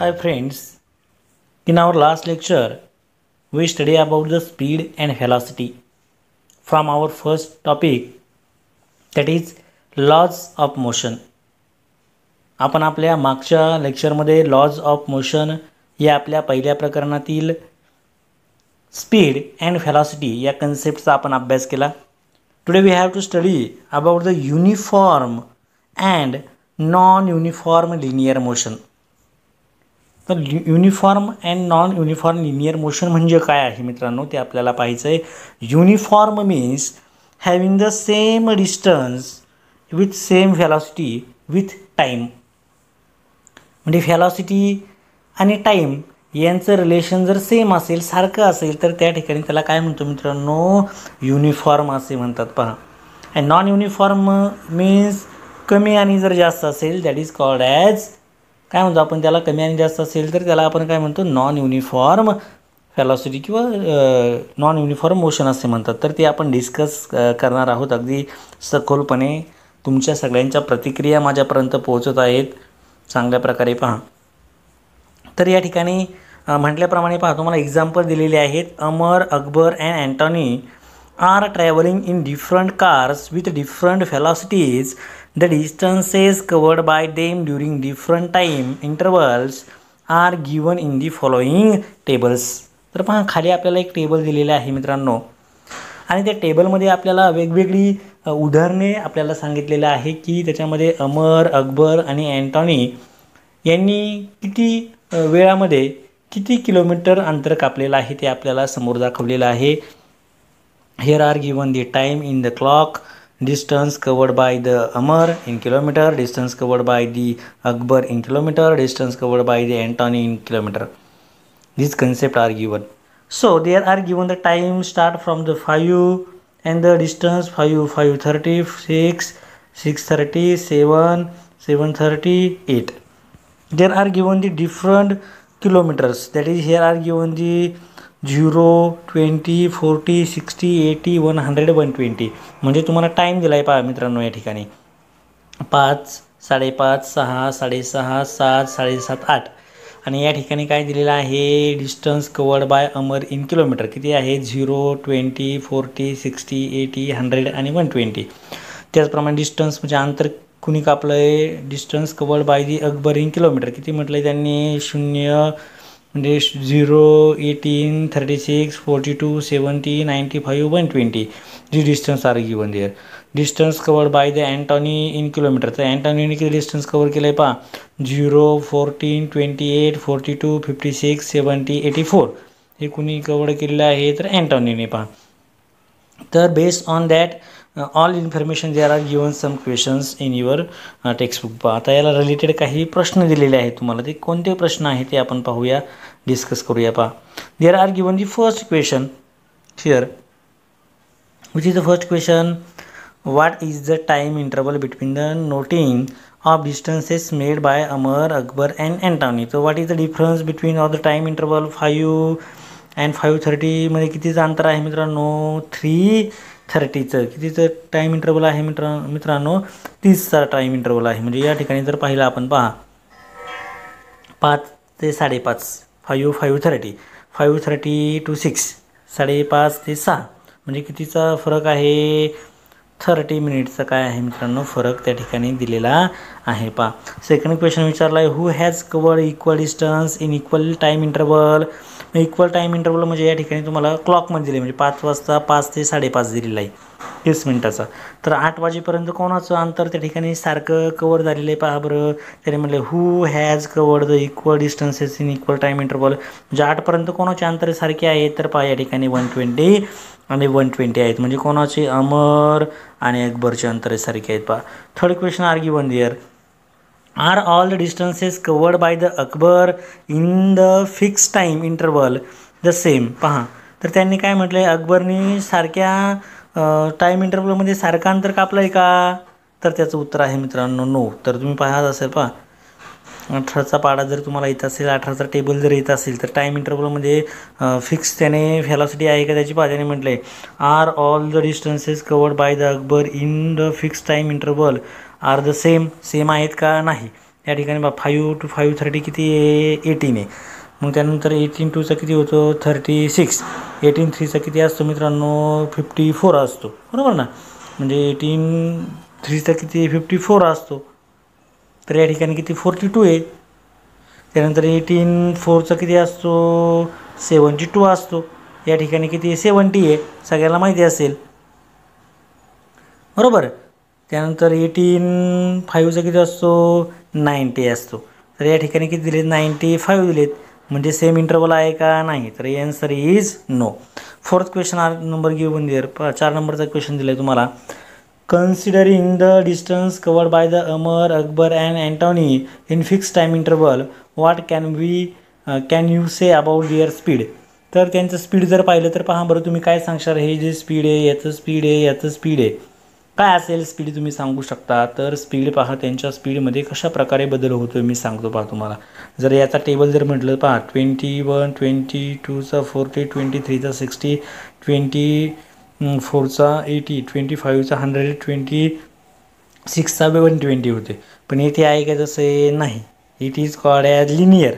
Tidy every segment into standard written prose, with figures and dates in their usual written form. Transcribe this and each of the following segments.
Hi friends, in our last lecture we study about the speed and velocity from our first topic, that is laws of motion. आपण आपल्या मागच्या लेक्चरमध्ये lodge of motion या आपल्या पहिल्या प्रकरणातील speed and velocity या कन्सेप्टचा आपण अभ्यास केला. Today we have to study about the uniform and non uniform linear motion. तर uniform and non uniform linear motion म्हणजे काय आहे मित्रांनो, ते आपल्याला पाहायचं आहे. Uniform means having the same distance with same velocity with time. म्हणजे व्हेलॉसिटी आणि टाईम यांचं रिलेशन जर सेम असेल, सारखं असेल, तर त्या ठिकाणी त्याला काय म्हणतो मित्रांनो, युनिफॉर्म असे म्हणतात. पहा, अँड नॉन युनिफॉर्म मीन्स कमी आणि जर जास्त असेल, दॅट इज कॉल्ड ॲज काय म्हणतो आपण त्याला, कमी आणि जास्त असेल तर त्याला आपण काय म्हणतो, नॉन युनिफॉर्म व्हेलॉसिटी किंवा नॉन युनिफॉर्म मोशन असे म्हणतात. तर ते आपण डिस्कस करणार आहोत अगदी सखोलपणे. तुमच्या सगळ्यांच्या प्रतिक्रिया माझ्यापर्यंत पोहोचत आहेत चांगल्या प्रकारे. पहा, तर या ठिकाणी म्हटल्याप्रमाणे पहा, तुम्हाला एक्झाम्पल दिलेले आहेत. Amar, Akbar and Anthony are travelling in different cars with different velocities. The distances covered by them during different time intervals are given in the following tables. तर पहा, खाली आपल्याला एक टेबल दिलेले आहे मित्रांनो, आणि त्या टेबलमध्ये आपल्याला वेगवेगळी उदाहरणे आपल्याला सांगितलेलं आहे की त्याच्यामध्ये अमर, अकबर आणि अँटॉनी यांनी किती वेळामध्ये किती किलोमीटर अंतर कापलेलं आहे ते आपल्याला समोर दाखवलेलं आहे. Here are given the time in the clock, distance covered by the Amar in kilometer, distance covered by the Akbar in kilometer, distance covered by the Antony in kilometer. These concepts are given. So there are given the time start from the 5 and the distance 5, 5:30, 6, 6:30, 7, 7:30, 8. There are given the different kilometers. That is, here are given the 0, 20, 40, 60, 80, 100, 120. म्हणजे तुम्हाला time दिला आहे. पहा मित्रांनो, या ठिकाणी 5, 5:30, 6, 6:30, 7, 7:30, 8. आणि या ठिकाणी काय दिलेलं आहे, distance covered bye Amar in kilometre किती आहे, 0, 20, 40, 60, 80, 100 आणि 120. त्याचप्रमाणे डिस्टन्स म्हणजे अंतर कुणी कापलं आहे, distance covered by the Akbar in kilometre किती म्हटलं आहे त्यांनी, 0 म्हणजे 0, 18, 36, 42, 70, 95, 120. जी distance are given there. Distance covered by the Anthony in kilometre, तर अँटॉनीने किती डिस्टन्स कवर केलं आहे पहा, 0, 14, 28, 42, 56, 70, 84. हे कुणी कवर केलेलं आहे, तर अँटॉनीने. पहा, तर based on that all information there are given some questions in your textbook. पहा, आता याला रिलेटेड काही प्रश्न दिलेले आहेत तुम्हाला. ते कोणते प्रश्न आहेत ते आपण पाहूया, डिस्कस करूया. पहा, there are given the first question here, which is the first question, what is the time interval between the noting of distances made by Amar, Akbar and Anthony. तर what is the difference between of the time interval 5 and 5:30 मध्ये कितीचं अंतर आहे मित्रांनो, 3:30चं कितीचं time interval आहे मित्रांनो, 30चा time interval आहे. म्हणजे या ठिकाणी जर पाहिलं आपण, पहा, 5 ते 5:30, 5:30, 5:30 to 6, 5:30 ते 6, म्हणजे कितीचा फरक आहे, 30 मिनिटचा काय आहे मित्रांनो, फरक त्या ठिकाणी दिलेला आहे. पहा, सेकंड क्वेश्चन विचारला आहे, who has covered equal distance in equal time interval. Equal time interval म्हणजे या ठिकाणी तुम्हाला क्लॉकमध्ये दिले, म्हणजे 5 वाजता 5 ते 5:30 दिलेला आहे 30 मिनिटाचा. तर 8 वाजेपर्यंत कोणाचं अंतर त्या ठिकाणी सारखं कवर झालेलं आहे. पहा बरं, त्याने म्हटलं who has covered the equal distances in equal time interval, म्हणजे 8पर्यंत कोणाचे अंतर सारखे आहेत, तर पहा या ठिकाणी 120 आणि 120 आहेत. म्हणजे कोणाचे, अमर आणि अकबरचे अंतर सारखे आहेत. पहा, third question are given there, are all the distances covered by the Akbar in the fix time interval the same. पहा, तर त्यांनी काय म्हटलं आहे, अकबरनी सारख्या टाईम इंटरवलमध्ये सारखं अंतर कापलं आहे का, तर त्याचं उत्तर आहे मित्रांनो नो. तर तुम्ही पाहत असेल, पहा 18चा पाडा जर तुम्हाला येत असेल, 18चा टेबल जर येत असेल, तर टाईम इंटरवलमध्ये फिक्स त्याने व्हेलॉसिटी आहे का त्याची. पहा, त्याने म्हटलं आहे are all the distances covered by the Akbar in the fix time interval are the same आहेत का, नाही. या ठिकाणी 5 to 530 किती आहे 18 आहे. मग त्यानंतर 18 2चा किती होतो 36. 18 3चा किती असतो मित्रांनो 54 असतो, बरोबर ना. म्हणजे 18 3चा किती 54 असतो. तर या ठिकाणी किती 42 आहे. त्यानंतर 18 4चा किती असतो 72 असतो. या ठिकाणी किती 70 आहे, सगळ्याला माहिती असेल, बरोबर. त्यानंतर 18 5चा किती असतो 90 असतो. तर या ठिकाणी किती दिलेत 95 दिलेत. म्हणजे सेम इंटरवल आहे का नाही, तर answer is no. Fourth question are number given there. 4 नंबरचा क्वेश्चन दिला आहे तुम्हाला. Considering the distance covered by the Amar, Akbar and Anthony in fix time interval, what can you say about their speed. तर त्यांचं स्पीड जर पाहिलं तर पहा बरं तुम्ही काय सांगशाल, हे जे स्पीड आहे याचं स्पीड आहे याचं स्पीड आहे, काय असेल स्पीड तुम्ही सांगू शकता. तर स्पीड पहा त्यांच्या स्पीडमध्ये कशा प्रकारे बदल होतो मी सांगतो पहा तुम्हाला. जर याचा टेबल जर म्हटलं पहा 21 22चा 40 23चा 60 24चा 80 25चा 100 26चा 120 होते. पण येथे आहे का जसं नाही. It is called as linear.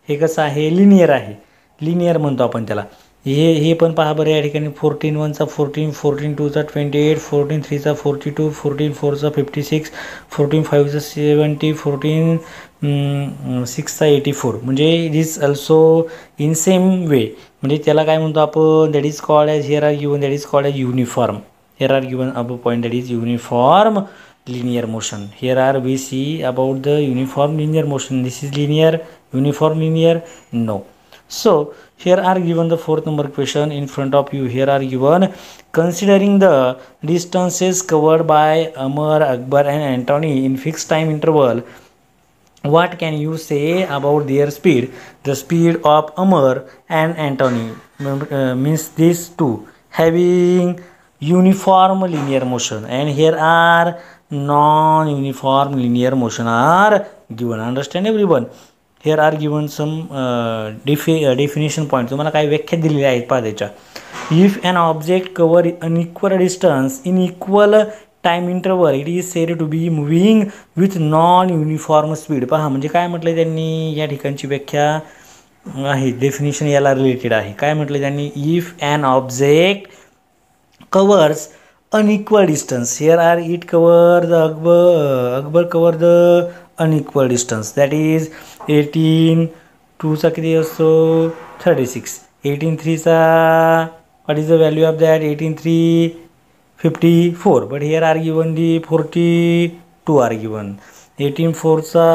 हे कसं आहे लिनियर आहे, लिनियर म्हणतो आपण त्याला. हे पण पहा बरं या ठिकाणी 14 1चा 14 14 2चा 28 14 3चा 42 14 4चा 56 14 5चा 70 14 6चा 84. म्हणजे it is also in same way. म्हणजे त्याला काय म्हणतो आपण that is called as here are given that is called as uniform. Here are given a point that is uniform linear motion. Here are we see about the uniform linear motion. This is linear, uniform linear, no. So here are given the fourth number question in front of you. Here are given considering the distances covered by Amar, Akbar and Antony in fixed time interval, what can you say about their speed. The speed of Amar and Antony means these two having uniform linear motion, and here are non-uniform linear motion are given. Understand everyone. Here are given some definition point. तुम्हाला काही व्याख्या दिलेल्या आहेत पहा त्याच्या. If an object cover unequal distance in equal time interval, it is said to be moving with non-uniform speed. पहा म्हणजे काय म्हटलं त्यांनी, या ठिकाणची व्याख्या आहे डेफिनेशन याला रिलेटेड आहे. काय म्हटलं त्यांनी, if an object covers unequal distance, here are it cover the Akbar cover the unequal distance, that is 18 2चा किती असतो 36 18 3चा what is the value of that 18 3 54, but here are given the 42 are given. 18 4चा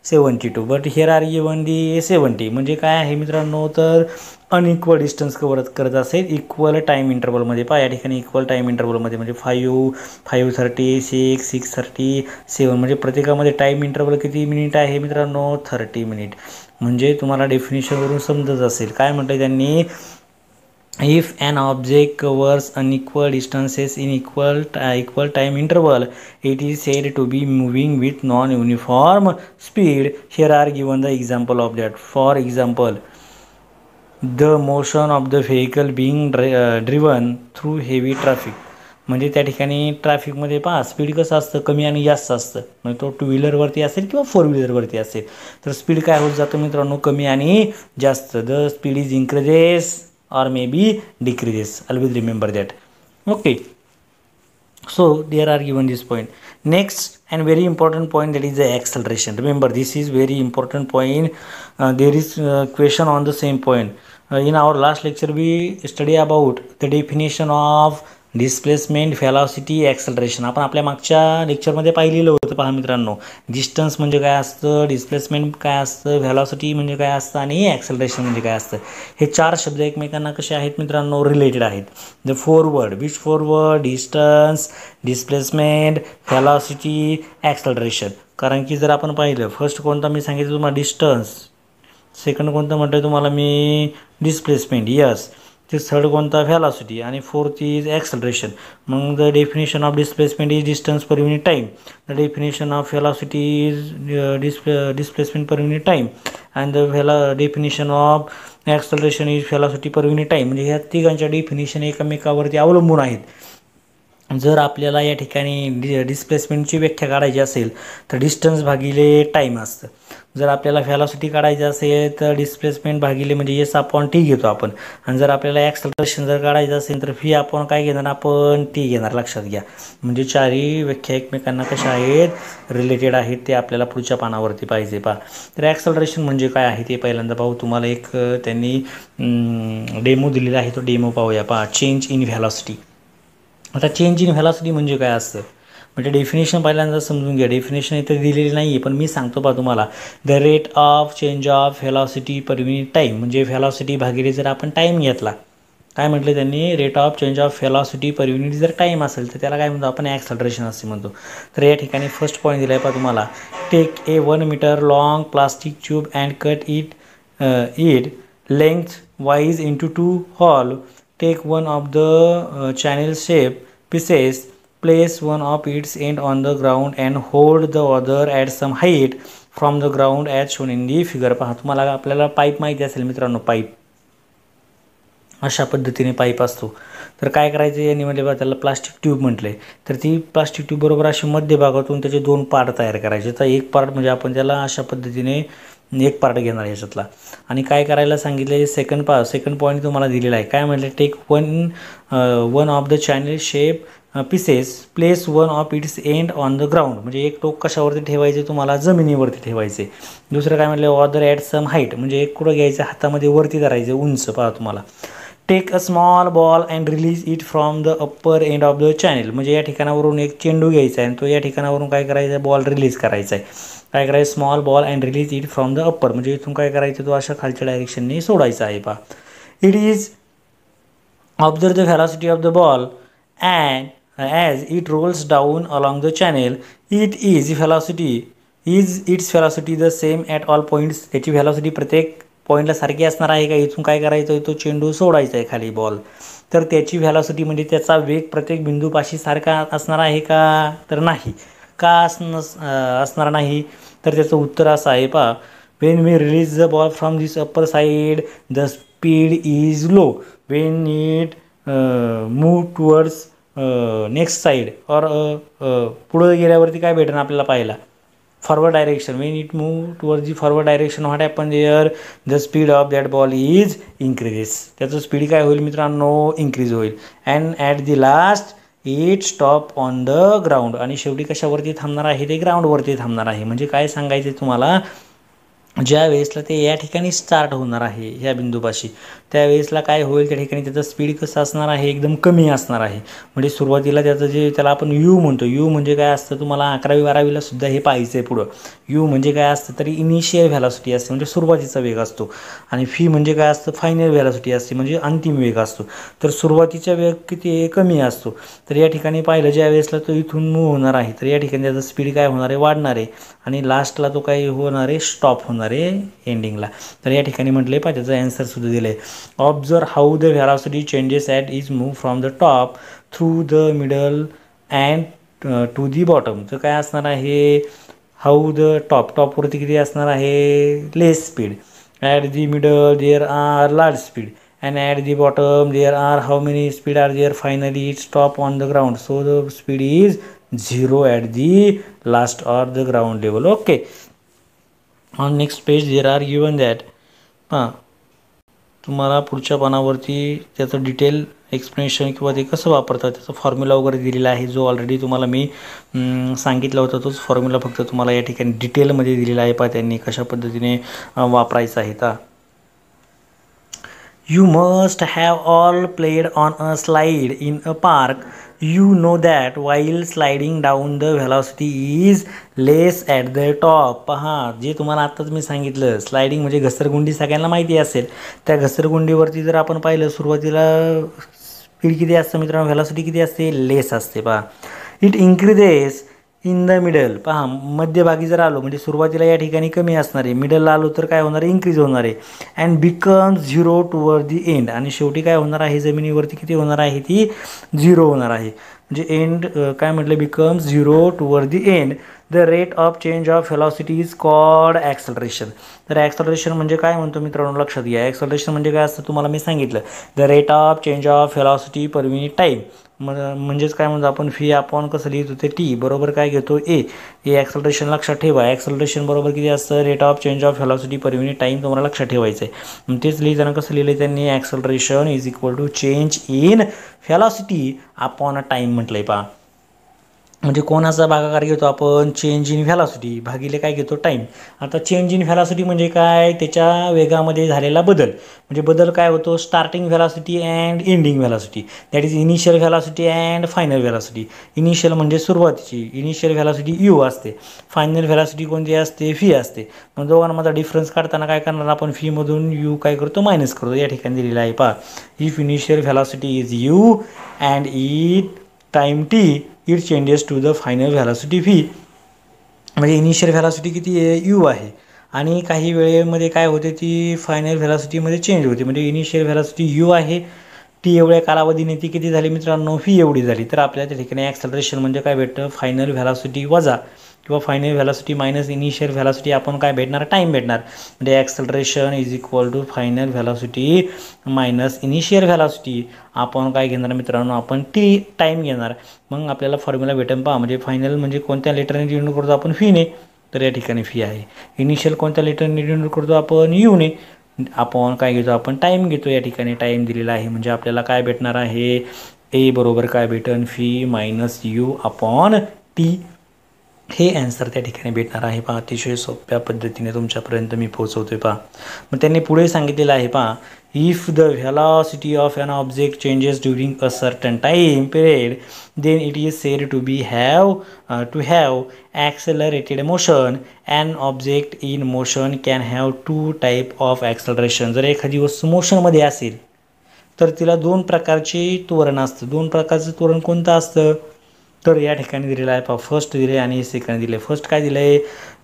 72, but here are given the 70. म्हणजे काय आहे मित्रांनो, तर unequal distance cover करत असेल equal time इंटरवलमध्ये. पहा या ठिकाणी इक्वल टाईम इंटरवलमध्ये म्हणजे 5:30 6:30 7, म्हणजे प्रत्येकामध्ये टाईम इंटरवल किती मिनिट आहे मित्रांनो 30 मिनिट. म्हणजे तुम्हाला डेफिनेशनवरून समजत असेल काय म्हटलं त्यांनी, if an object covers unequal distances in equal time interval, it is said to be moving with non-uniform speed. Here are given the example of that. For example, the motion of the vehicle being driven through heavy traffic. म्हणजे त्या ठिकाणी ट्रॅफिकमध्ये पहा speed कसं असतं कमी आणि जास्त असतं. म्हणजे तो 2 व्हीलरवरती असेल किंवा 4 व्हीलरवरती असेल तर स्पीड काय होत जातं मित्रांनो कमी आणि जास्त. The speed is increases or maybe decreases. Always remember that. Okay, so there are given this point. Next and very important point, that is the acceleration. Remember this is very important point. There is question on the same point. In our last lecture we study about the definition of displacement, velocity, acceleration. आपण आपल्या मागच्या लेक्चरमध्ये पाहिलेलं होतं पहा मित्रांनो. Distance म्हणजे काय असतं, डिस्प्लेसमेंट काय असतं, व्हेलॉसिटी म्हणजे काय असतं आणि ॲक्सेलरेशन म्हणजे काय असतं. हे 4 शब्द एकमेकांना कसे आहेत मित्रांनो रिलेटेड आहेत. The 4 word, which 4 word, distance, displacement, velocity, acceleration. कारण की जर आपण पाहिलं फर्स्ट कोणता मी सांगितलं तुम्हाला डिस्टन्स, सेकंड कोणतं म्हटलं तुम्हाला मी डिस्प्लेसमेंट, यस. थर्ड कोणता व्हेलॉसिटी आणि फोर्थ इज ॲक्सेलरेशन. मग the definition of displacement is distance per unit time. The definition of velocity is displacement per unit time and the definition of acceleration is velocity per unit time. म्हणजे ह्या तिघांच्या definition एकमेकावरती अवलंबून आहेत. जर आपल्याला या ठिकाणी डिस्प्लेसमेंटची व्याख्या काढायची असेल तर डिस्टन्स भागिले टाईम असतं. जर आपल्याला व्हॅलॉसिटी काढायची असेल तर डिस्प्लेसमेंट भागिले म्हणजे एस अपॉन टी घेतो आपण. आणि जर आपल्याला ॲक्सलरेशन जर काढायचं असेल तर व्ही आपण काय घेणार, आपण टी घेणार. लक्षात घ्या, म्हणजे चारही व्याख्या एकमेकांना कशा आहेत, रिलेटेड आहेत. ते आपल्याला पुढच्या पानावरती पाहिजे पहा. तर ॲक्सलरेशन म्हणजे काय आहे ते पहिल्यांदा पाहू. तुम्हाला एक त्यांनी डेमो दिलेला आहे, तो डेमो पाहूया पहा. Change in velocity. आता चेंज इन व्हॅलॉसिटी म्हणजे काय असतं, म्हणजे डेफिनेशन पहिल्यांदा समजून घ्या. डेफिनेशन इथे दिलेली नाही आहे, पण मी सांगतो पहा तुम्हाला. The rate of change of velocity per unit time, म्हणजे व्हॅलॉसिटी भागिले जर आपण टाईम घेतला, काय म्हटलं त्यांनी, rate of change of velocity per unit जर टाईम असेल तर त्याला काय म्हणतो आपण, ॲक्सलरेशन असे म्हणतो. तर या ठिकाणी फर्स्ट पॉईंट दिला आहे पहा तुम्हाला. Take a 1 metre long plastic tube and cut it length wise into 2 half. Take one of the channel shape pieces, place one of its end on the ground and hold the other at some height from the ground as shown in the figure. पहा, तुम्हाला आपल्याला pipe माहिती असेल मित्रांनो, pipe अशा पद्धतीने pipe असतो. तर काय करायचं यांनी म्हणजे बघा, त्याला प्लास्टिक ट्यूब म्हटले. तर ती प्लास्टिक ट्यूब बरोबर अशी मध्यभागातून त्याचे दोन पार्ट तयार करायचे. तर एक पार्ट म्हणजे आपण त्याला अशा पद्धतीने एक पार्ट घेणार याच्यातला. आणि काय करायला सांगितले, सेकंड पॉईंट तुम्हाला दिलेला आहे. काय म्हटलं, take one of the channel shape pieces, place one of its end on the ground. म्हणजे एक टोक कशावरती ठेवायचे, तुम्हाला जमिनीवरती ठेवायचे. दुसरं काय म्हटलं, ऑदर ॲट सम हाईट, म्हणजे एक कुठं घ्यायचं, हातामध्ये वरती धरायचे, उंच. पहा तुम्हाला. Take a small ball and release it from the upper end of the channel, म्हणजे या ठिकाणावरून एक चेंडू घ्यायचा आहे आणि तो या ठिकाणावरून काय करायचा, बॉल रिलीज करायचा आहे. काय करायचं, small ball and release it from the upper, म्हणजे इथून काय करायचं, तो अशा खालच्या डायरेक्शनने सोडायचा आहे पहा. It is observe the velocity of the ball and as it rolls down along the channel. Its velocity the same at all points. त्याची व्हॅलॉसिटी प्रत्येक पॉईंटला सारखी असणार आहे का. इथून काय करायचं, तो चेंडू सोडायचा आहे खाली बॉल. तर त्याची व्हॅलॉसिटी म्हणजे त्याचा वेग प्रत्येक बिंदूपाशी सारखा असणार आहे का, तर नाही. का असणार नाही, तर त्याचं उत्तर असं आहे पहा. When we release the ball from this upper side the speed is low. When it move towards next side और पुढं गेल्यावरती काय भेटेल आपल्याला पाहायला, forward direction. When it move towards the forward direction, what happen there, the speed of that ball is increases. त्याचं speed काय होईल मित्रांनो, इन्क्रीज होईल. And at the last it stop on the ground, आणि शेवटी कशावरती थांबणार आहे, ते ग्राउंडवरती थांबणार आहे. म्हणजे काय सांगायचं तुम्हाला, ज्या वेळेसला ते या ठिकाणी स्टार्ट होणार आहे ह्या बिंदूपाशी, त्यावेळेसला काय होईल, त्या ठिकाणी त्याचं स्पीड कसं असणार आहे, एकदम कमी असणार आहे. म्हणजे सुरुवातीला त्याचं जे त्याला आपण यू म्हणतो, यू म्हणजे काय असतं, तुम्हाला 11वी-12वीला सुद्धा हे पाहायचं आहे पुढं. यू म्हणजे काय असतं, तरी इनिशियल व्हॅलॉसिटी असते, म्हणजे सुरुवातीचा वेग असतो. आणि फी म्हणजे काय असतं, फायनल व्हॅलॉसिटी असते, म्हणजे अंतिम वेग असतो. तर सुरुवातीचा वेग किती कमी असतो. तर या ठिकाणी पाहिलं, ज्या वेळेसला तो इथून मूव्ह होणार आहे, तर या ठिकाणी त्याचं स्पीड काय होणार आहे, वाढणार आहे. आणि लास्टला तो काय होणार आहे, स्टॉप होणार आहे एंडिंगला. तर या ठिकाणी म्हटलं आहे, त्याचं ॲन्सर सुद्धा दिलं आहे. Observe how the velocity changes at is move from the top through the middle and to the bottom. तर काय असणार आहे, हाऊ द टॉपवरती किती असणार आहे, less speed. At the middle there are large speed and at the bottom there are how many speed are there, finally it stop on the ground, so the speed is 0 at the last or the ground level. Okay, on next page there are given that तुम्हाला पुढच्या पानावरती त्याचं detail explanation किंवा ते कसं वापरतात त्याचा formula वगैरे दिलेला आहे, जो ऑलरेडी तुम्हाला मी सांगितलं होतं. तोच फॉर्म्युला फक्त तुम्हाला या ठिकाणी डिटेलमध्ये दिलेला आहे. पहा त्यांनी कशा पद्धतीने वापरायचा आहे. तर You must have all played on a slide in a park. You know that while sliding down the velocity is less at the top. पहा, जे तुम्हाला आत्ताच मी सांगितलं, स्लायडिंग म्हणजे घसरगुंडी सगळ्यांना माहिती असेल. त्या घसरगुंडीवरती जर आपण पाहिलं, सुरुवातीला स्पीड किती असतं मित्रांनो, व्हॅलॉसिटी किती असते, लेस असते. पहा, it increases in the middle. पहा, मध्यभागी जर आलो म्हणजे सुरुवातीला या ठिकाणी कमी असणार आहे, मिडलला आलो तर काय होणार आहे, इन्क्रीज होणार आहे. And becomes 0 toward the end, आणि शेवटी काय होणार आहे, जमिनीवरती किती होणार आहे, ती 0 होणार आहे. म्हणजे एंड काय म्हटलं, becomes 0 toward the end. The rate of change of velocity is called acceleration. तर ॲक्सलरेशन म्हणजे काय म्हणतो मित्रांनो, लक्षात घ्या. ॲक्सलरेशन म्हणजे काय असतं तुम्हाला मी सांगितलं, the rate of change of velocity per unit time. म्हणजेच काय म्हणतो आपण फी अपॉन कसं लिहितो ते टी बरोबर काय घेतो ए ॲक्सलरेशन लक्षात ठेवा. ॲक्सलरेशन बरोबर किती असतं rate of change of velocity per unit time तुम्हाला लक्षात ठेवायचं आहे. तेच लिहिताना कसं लिहिलं त्यांनी acceleration is equal to change in velocity upon a time म्हटलं आहे पहा. म्हणजे कोणाचा भागाकार घेतो आपण चेंज इन व्हेलॉसिटी भागिले काय घेतो टाईम. आता चेंज इन व्हेलॉसिटी म्हणजे काय त्याच्या वेगामध्ये झालेला बदल. म्हणजे बदल काय होतो starting velocity and ending velocity that is initial velocity and final velocity. Initial म्हणजे सुरुवातीची इनिशियल व्हेलॉसिटी यू असते, फायनल व्हेलॉसिटी कोणती असते फी असते. मग दोघांमधला डिफरन्स काढताना काय करणार आपण फीमधून यू काय करतो मायनस करतो. या ठिकाणी दिलेला आहे पहा if initial velocity is u and it time t it changes to the final velocity v. म्हणजे इनिशियल व्हेलॉसिटी किती आहे यू आहे आणि काही वेळेमध्ये काय होते ती फायनल व्हेलॉसिटीमध्ये चेंज होते. म्हणजे इनिशियल व्हेलॉसिटी यू आहे टी एवढ्या कालावधीने ती किती झाली मित्रांनो फी एवढी झाली. तर आपल्याला त्या ठिकाणी ॲक्सलरेशन म्हणजे काय भेटतं फायनल व्हेलॉसिटी वजा किंवा final velocity minus initial velocity आपण काय भेटणार टाईम भेटणार. म्हणजे acceleration is equal to final velocity minus initial velocity आपण काय घेणार मित्रांनो आपण टी टाईम घेणार. मग आपल्याला फॉर्म्युला भेटेल पहा. म्हणजे फायनल म्हणजे कोणत्या लेटरने डिनोट करतो आपण फीने तर या ठिकाणी फी आहे. इनिशियल कोणत्या लेटरने डिनोट करतो आपण यूने आपण काय घेतो आपण टाईम घेतो. या ठिकाणी टाईम दिलेला आहे म्हणजे आपल्याला काय भेटणार आहे ए बरोबर काय भेटन fee minus U upon T. हे ॲन्सर त्या ठिकाणी भेटणार आहे पहा. अतिशय सोप्या पद्धतीने तुमच्यापर्यंत मी पोहोचवतोय पहा. मग त्यांनी पुढे सांगितलेलं आहे पहा if the velocity of an object changes during a certain time period then it is said to have accelerated motion. An object in motion can have two type of acceleration. जर एखादी वस्तू मोशनमध्ये असेल तर तिला दोन प्रकारचे त्वरण असतं. दोन प्रकारचं त्वरण कोणतं असतं तर या ठिकाणी दिलेलं आहे पहा फर्स्ट दिले आणि सेकंड दिले. फर्स्ट काय दिलं आहे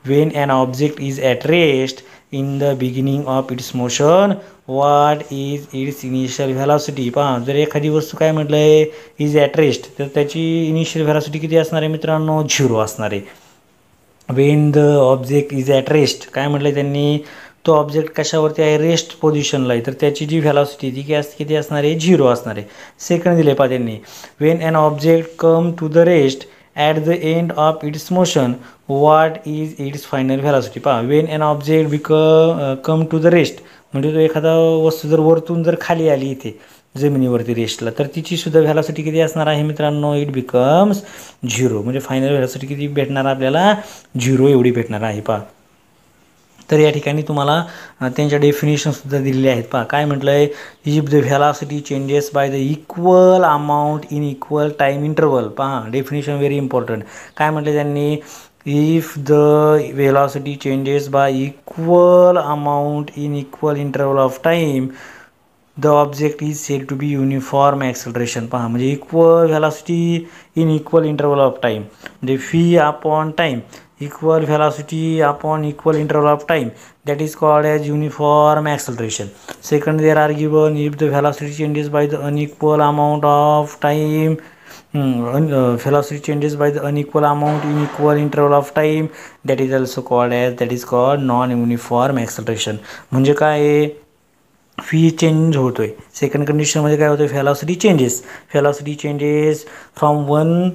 when an object is at rest in the beginning of its motion what is its initial velocity. पहा जर एखादी वस्तू काय म्हटलं आहे इज ॲट रेस्ट तर त्याची इनिशियल व्हेलॉसिटी किती असणार आहे मित्रांनो 0 असणार आहे. Wien the object is at rest काय म्हटलं त्यांनी तो ऑब्जेक्ट कशावरती आहे रेस्ट पोझिशनला आहे तर त्याची जी व्हेलॉसिटी ती किती असणार आहे 0 असणार आहे. सेकंड दिले पहा त्यांनी when an object come to the rest at the end of its motion what is its final velocity. पहा when an object come to the rest म्हणजे तो एखादा वस्तू जर वरतून जर खाली आली इथे जमिनीवरती रेस्टला तर तिची सुद्धा व्हेलॉसिटी किती असणार आहे मित्रांनो इट बिकम्स 0. म्हणजे फायनल व्हेलॉसिटी किती भेटणार आपल्याला 0 एवढी भेटणार आहे पहा. तर या ठिकाणी तुम्हाला त्यांच्या डेफिनेशनसुद्धा दिलेले आहेत पहा. काय म्हटलं आहे if the velocity changes by the equal amount in equal time interval. पहा डेफिनेशन व्हेरी इम्पॉर्टंट. काय म्हटलं त्यांनी if the velocity changes by equal amount in equal interval of time the object is said to be uniform acceleration. पहा म्हणजे equal velocity in equal interval of time म्हणजे फी upon time equal velocity upon equal interval of time that is called as uniform acceleration. Second they are given if the velocity changes by the unequal amount of time velocity changes by the unequal amount in equal interval of time that is also called non-uniform acceleration. म्हणजे काय fee change होतोय. Second कंडिशनमध्ये काय होतं velocity changes from one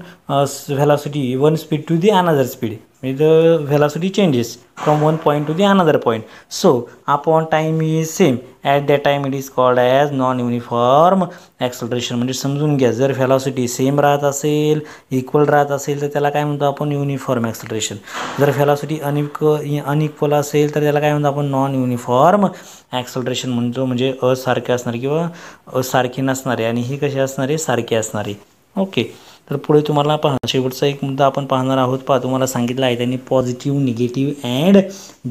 speed to the another speed. The velocity changes from one point to the another point. So upon time is same at that time it is called as non-uniform acceleration. म्हणजे समजून घ्या जर velocity same राहत असेल equal राहत असेल तर त्याला काय म्हणतो आपण युनिफॉर्म ॲक्सलरेशन. जर व्हेलॉसिटी अनइक्वल असेल तर त्याला काय म्हणतो आपण नॉन युनिफॉर्म ॲक्सलरेशन म्हणतो. म्हणजे असारखे असणारे किंवा असारखे नसणारे आणि ही कशी असणारे सारखे असणारे. ओके तर पुढे तुम्हाला पहा शेवटचा एक मुद्दा आपण पाहणार आहोत. पहा तुम्हाला सांगितलं आहे त्यांनी पॉझिटिव्ह निगेटिव्ह अँड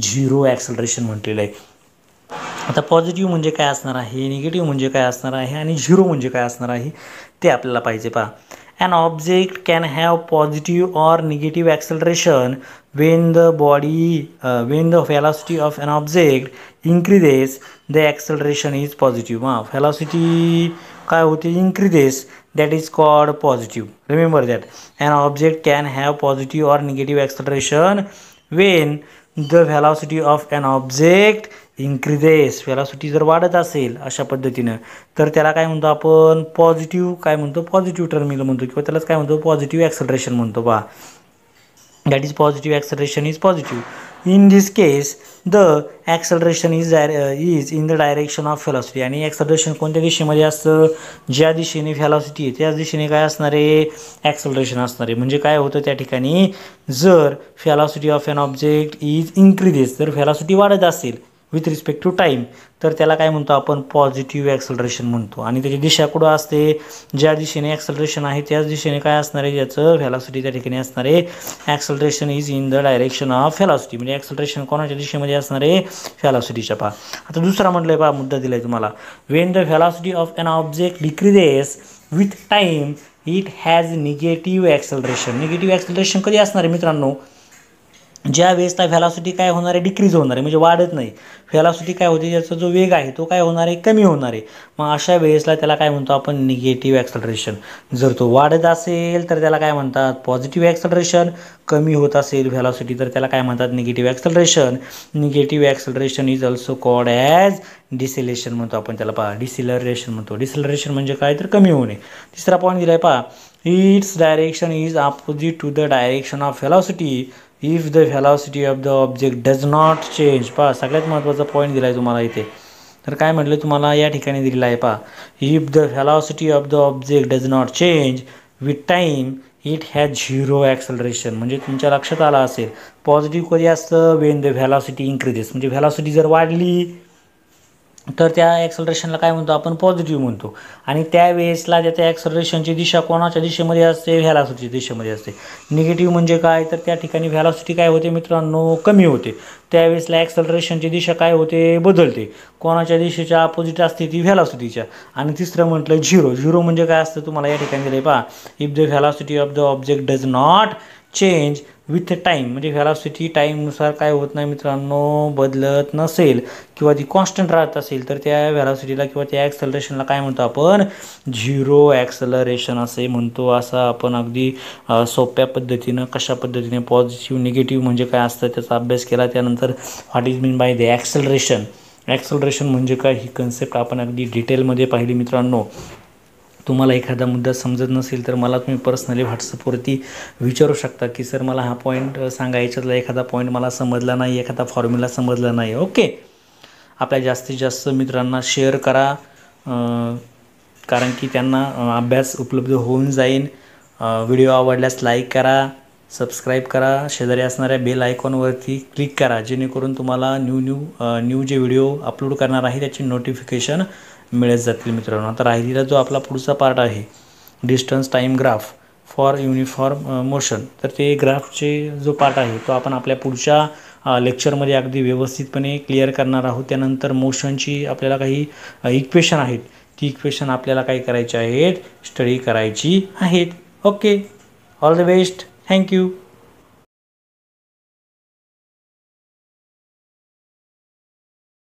0 ॲक्सलरेशन म्हटलेलं आहे. आता पॉझिटिव्ह म्हणजे काय असणार आहे निगेटिव्ह म्हणजे काय असणार आहे आणि 0 म्हणजे काय असणार आहे ते आपल्याला पाहिजे. पहा an object can have positive or negative acceleration when the velocity of an object increases the acceleration is positive. velocity काय होते increases that is called positive. Remember that an object can have positive or negative acceleration when the velocity of an object increases, velocity जर वाढत असेल अशा पद्धतीनं तर त्याला काय म्हणतो आपण पॉझिटिव्ह, काय म्हणतो पॉझिटिव्ह टर्मिनल म्हणतो किंवा त्यालाच काय म्हणतो पॉझिटिव्ह ॲक्सलरेशन म्हणतो बा. that is positive acceleration is positive. In this case the acceleration is in the direction of velocity. आणि acceleration कोणत्या दिशेमध्ये असतं, ज्या दिशेने velocity आहे त्याच दिशेने काय असणार आहे acceleration असणार आहे. म्हणजे काय होतं त्या ठिकाणी जर velocity of an object is increases, जर velocity वाढत असेल विथ रिस्पेक्ट टू टाईम तर त्याला काय म्हणतो आपण पॉझिटिव्ह ॲक्सलरेशन म्हणतो. आणि त्याची दिशा कुठं असते, ज्या दिशेने ॲक्सलरेशन आहे त्याच दिशेने काय असणार आहे ज्याचं व्हॅलॉसिटी त्या ठिकाणी असणार आहे acceleration is in the direction of velocity. म्हणजे ॲक्सलरेशन कोणाच्या दिशेमध्ये असणार आहे व्हॅलॉसिटीच्या. पहा आता दुसरा म्हटलं आहे पहा मुद्दा दिला आहे तुम्हाला, Wien the velocity of an object decreases with time it has negative acceleration. Negative acceleration कधी असणार आहे मित्रांनो, ज्या वेळेसला व्हॅलॉसिटी काय होणार आहे डिक्रीज होणार आहे म्हणजे वाढत नाही, व्हॅलॉसिटी काय होते ज्याचा जो वेग आहे तो काय होणार आहे कमी होणार आहे. मग अशा वेळेसला त्याला काय म्हणतो आपण निगेटिव्ह ॲक्सलरेशन. जर तो वाढत असेल तर त्याला काय म्हणतात पॉझिटिव्ह ॲक्सलरेशन, कमी होत असेल व्हॅलॉसिटी तर त्याला काय म्हणतात negative acceleration. Negative acceleration is also called as deceleration म्हणतो आपण त्याला. पहा डिसेलरेशन म्हणतो. डिसेलरेशन म्हणजे काय तर कमी होणे. तिसरा पॉईंट दिला आहे पहा, its direction is opposite to the direction of velocity if the velocity of the object does not change. पहा सगळ्यात महत्त्वाचा पॉईंट दिला आहे तुम्हाला इथे. तर काय म्हटलं तुम्हाला या ठिकाणी दिलेला आहे पहा, if the velocity of the object does not change with time it has zero acceleration. म्हणजे तुमच्या लक्षात आलं असेल पॉझिटिव्ह कधी असतं वेन द व्हॅलॉसिटी इन्क्रीजेस, म्हणजे व्हॅलॉसिटी जर वाढली तर त्या ॲक्सलरेशनला काय म्हणतो आपण पॉझिटिव्ह म्हणतो. आणि त्यावेळेसला त्या ॲक्सलरेशनची दिशा कोणाच्या दिशेमध्ये असते व्हॅलॉसिटीच्या दिशेमध्ये असते. निगेटिव्ह म्हणजे काय तर त्या ठिकाणी व्हॅलॉसिटी काय होते मित्रांनो कमी होते, त्यावेळेसला ॲक्सलरेशनची दिशा काय होते बदलते, कोणाच्या दिशेच्या अपोजिट असते ती व्हॅलॉसिटीच्या. आणि तिसरं म्हटलं झिरो. झिरो म्हणजे काय असतं तुम्हाला या ठिकाणी दिलं आहे पहा, if the velocity of the object does not change with time, म्हणजे व्हॅलॉसिटी टाईमनुसार काय होत नाही मित्रांनो बदलत नसेल किंवा ती कॉन्स्टंट राहत असेल तर त्या व्हॅलॉसिटीला किंवा त्या ॲक्सलरेशनला काय म्हणतो आपण झिरो ॲक्सलरेशन असे म्हणतो. असं आपण अगदी सोप्या पद्धतीनं कशा पद्धतीने पॉझिटिव्ह निगेटिव्ह म्हणजे काय असतं त्याचा अभ्यास केला. त्यानंतर what is mean by the acceleration, acceleration म्हणजे काय ही कन्सेप्ट आपण अगदी डिटेलमध्ये पाहिली मित्रांनो. तुम्हाला एखादा मुद्दा समजत नसेल तर मला तुम्ही पर्सनली व्हॉट्सअपवरती विचारू शकता की सर मला हा पॉईंट सांगायच्यातला एखादा पॉईंट मला समजला नाही, एखादा फॉर्म्युला समजला नाही. ओके, आपल्या जास्तीत जास्त मित्रांना शेअर करा कारण की त्यांना अभ्यास उपलब्ध होऊन जाईल. व्हिडिओ आवडल्यास लाईक करा, सबस्क्राईब करा, शेजारी असणाऱ्या बेल आयकॉनवरती क्लिक करा जेणेकरून तुम्हाला न्यू जे व्हिडिओ अपलोड करणार आहे त्याची नोटिफिकेशन मिळत जातील मित्रांनो. आता राहिलेला जो आपला पुढचा पार्ट आहे distance time graph for uniform motion, तर ते ग्राफचे जो पार्ट आहे तो आपण आपल्या पुढच्या लेक्चरमध्ये अगदी व्यवस्थितपणे क्लिअर करणार आहोत. त्यानंतर मोशनची आपल्याला काही इक्वेशन आहेत, ती इक्वेशन आपल्याला काय करायची आहेत स्टडी करायची आहेत. Okay, all the best, thank you.